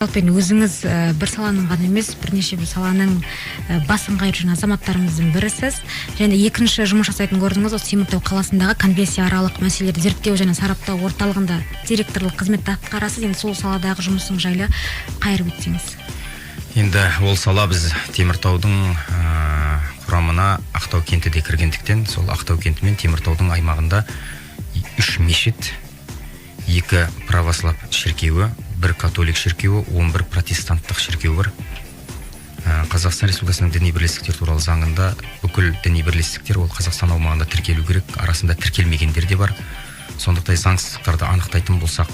Жалпы өзіңіз бір саланың ғана емес, бірнеше бір саланың басын қайырып жүрген азаматтарымыздың бірісіз. Және екінші жұмыс жасайтын орныңыз осы Теміртау қаласындағы конфессия аралық мәселелерді зерттеу және сараптау орталығында директорлық қызметті атқарасыз. Енді сол саладағы жұмысың жайлы қайырып өтсеңіз. Енді ол сала біз Теміртаудың құрамына Ақтау кенті де кіргендіктен, сол Ақтау кенті мен Теміртаудың аймағында 3 мешіт, 2 православ шіркеуі, 1 католик шіркеуі, 11 протестанттық шіркеуі бар. Қазақстан Республикасының діни бірлестіктер туралы заңында бүкіл діни бірлестіктер ол Қазақстан аумағында тіркелу керек, арасында тіркелмегендер де бар. Сондықтан заңсыздықтарды анықтайтын болсақ,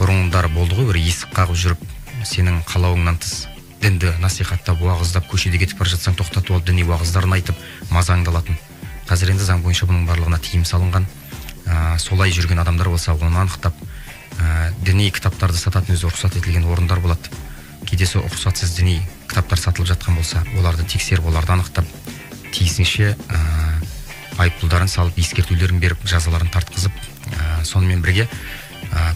бұрындары болды ғой, бір есік қағып жүріп, сенің қалауыңнан тыс дінді насихаттап, уағыздап, көшеде кетіп бара жатсаң тоқтатып алып діни уағыздарын айтып, мазаңды алатын. Қазір енді заң бойынша бұның барлығына тыйым салынған. Солай жүрген адамдар болса, оны анықтап, діни кітаптарды сататын өзі рұқсат етілген орындар болады. Кейде сол рұқсатсыз діни кітаптар сатылып жатқан болса, оларды тексеріп, оларды анықтап, тиісінше айыппұлдарын салып, ескертулерін беріп, жазаларын тартқызып, сонымен бірге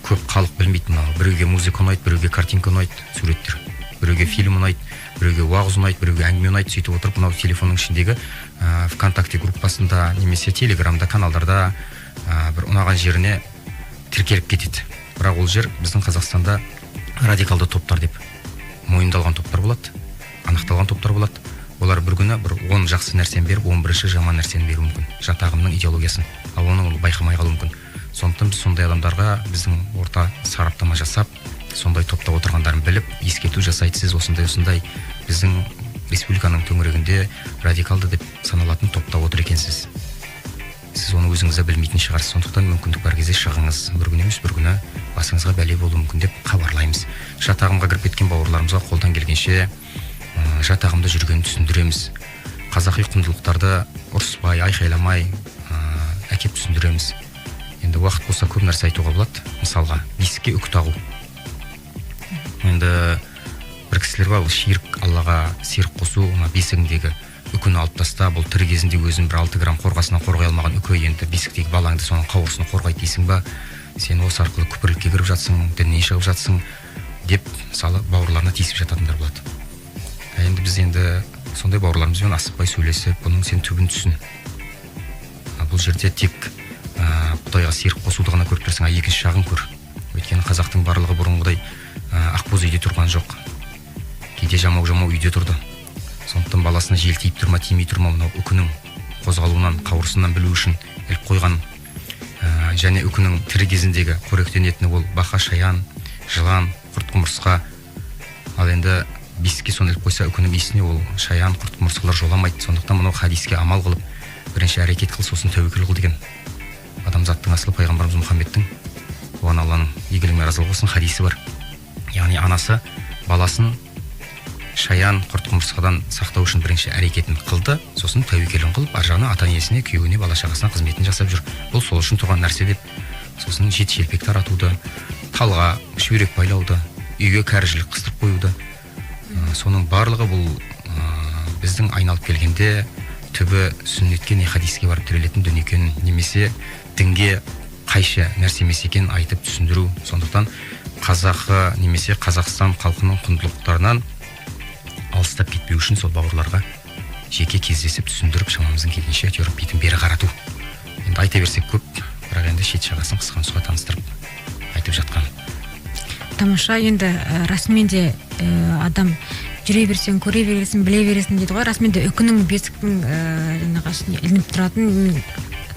көп халық білмейтін, біреуге музыка ұнайды, біреуге картинка ұнайды, суреттер, біреуге фильм ұнайды, біреуге уағыз ұнайды, біреуге әңгіме ұнайды, сөйтіп отырып, мынау телефонның ішіндегі ВКонтакте группасында немесе Телеграмда, каналдарда бір ұнаған жеріне тіркеліп кетеді. Бірақ ол жер біздің Қазақстанда радикалды топтар деп мойындалған топтар болады, анықталған топтар болады. Олар бір күні бір 10 жақсы нәрсені беріп, 11-ші жаман нәрсені беруі мүмкін. Жатағымның идеологиясын, ал оны байқамай қалуы мүмкін. Сондықтан біз сондай адамдарға біздің орта сараптама жасап, сондай топта отырғандарын біліп, ескерту жасайды. Сіз осындай біздің республиканың төңірегінде радикалды деп саналатын топта отыр екенсіз. Сіз оны өзіңізді білмейтін шығарсыз. Сондықтан мүмкіндік бар кезде шығыңыз. Бір күн емес, бір күні басыңызға бәле болуы мүмкін деп хабарлаймыз. Жатағымға кіріп кеткен бауырларымызға қолдан келгенше жатағымда жүргенін түсіндіреміз. Қазақи құндылықтарды ұрыспай, айқайламай әкеп түсіндіреміз. Енді уақыт болса көп нәрсе айтуға болады. Мысалға, бесікке үкі тағу. Енді бір кісілер бар, ширк, Аллаға серік қосу, бесігіндегі үкіні алып таста, бұл тірі кезінде өзін бір 6 грамм қорғасынан қорғай алмаған үкі енді бесіктегі балаңды соның қауырсыны қорғайды дейсің ба, сен осы арқылы күпірлікке кіріп жатсың, діннен шығып жатсың деп салы бауырларына тиісіп жататындар болады. Енді біз енді сондай бауырларымызбен асықпай сөйлесіп, бұның сен түбін түсін. Бұл жерде тек Құдайға серік қосуды ғана көріп тұрсың, екінші жағын көр. Өйткені қазақтың барлығы бұрынғыдай ақбоз үйде тұрған жоқ. Кейде жамау үйде тұрды. Сондықтан баласына жел тиіп тұрма, тимей тұрма, мынау үкінің қозғалуынан, қауырсыннан білу үшін іліп қойған. Және үкінің тірі кезіндегі қоректенетіні ол бақа, шаян, жылан, құрт құмырсқа. Ал енді бесікке соны іліп қойса, үкінің иісіне ол шаян, құрт құмырсқалар жоламайды. Сондықтан мынау хадиске амал қылып, бірінші әрекет қыл, сосын тәуекел қыл деген. Адамзаттың асылы пайғамбарымыз Мұхаммедтің, оған Алланың игілігімен разылығы болсын, хадисі бар. Яғни анасы баласын шаян, құрт құмырсқадан сақтау үшін бірінші әрекетін қылды, сосын тәуекелін қылып, ар жағына ата-енесіне, күйеуіне, бала-шағасына қызметін жасап жүр. Бұл сол үшін тұрған нәрсе деп, сосын жет-желпек таратуды, талға шүберек байлауды, үйге кәріжілік қыстырып қоюды. Соның барлығы бұл біздің айналып келгенде түбі сүннетке не хадиске барып тірелетін дүние екенін, немесе дінге қайшы нәрсе емес екенін айтып түсіндіру. Сондықтан қазақы немесе Қазақстан халқының құндылықтарынан алыстап кетпеу үшін сол бауырларға жеке кездесіп түсіндіріп, шамамыздың келгенше әйтеуір бетін бері қарату. Енді айта берсек көп, бірақ енді шет жағасын қысқа нұсқа таныстырып айтып жатқан. Тамаша, енді расымен де адам жүре берсең, көре бересің, біле бересің дейді ғой. Расымен де үкінің бесіктің ілініп тұратын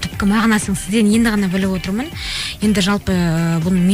түпкі мағынасын сізден енді ғана біліп отырмын. Енді жалпы бұның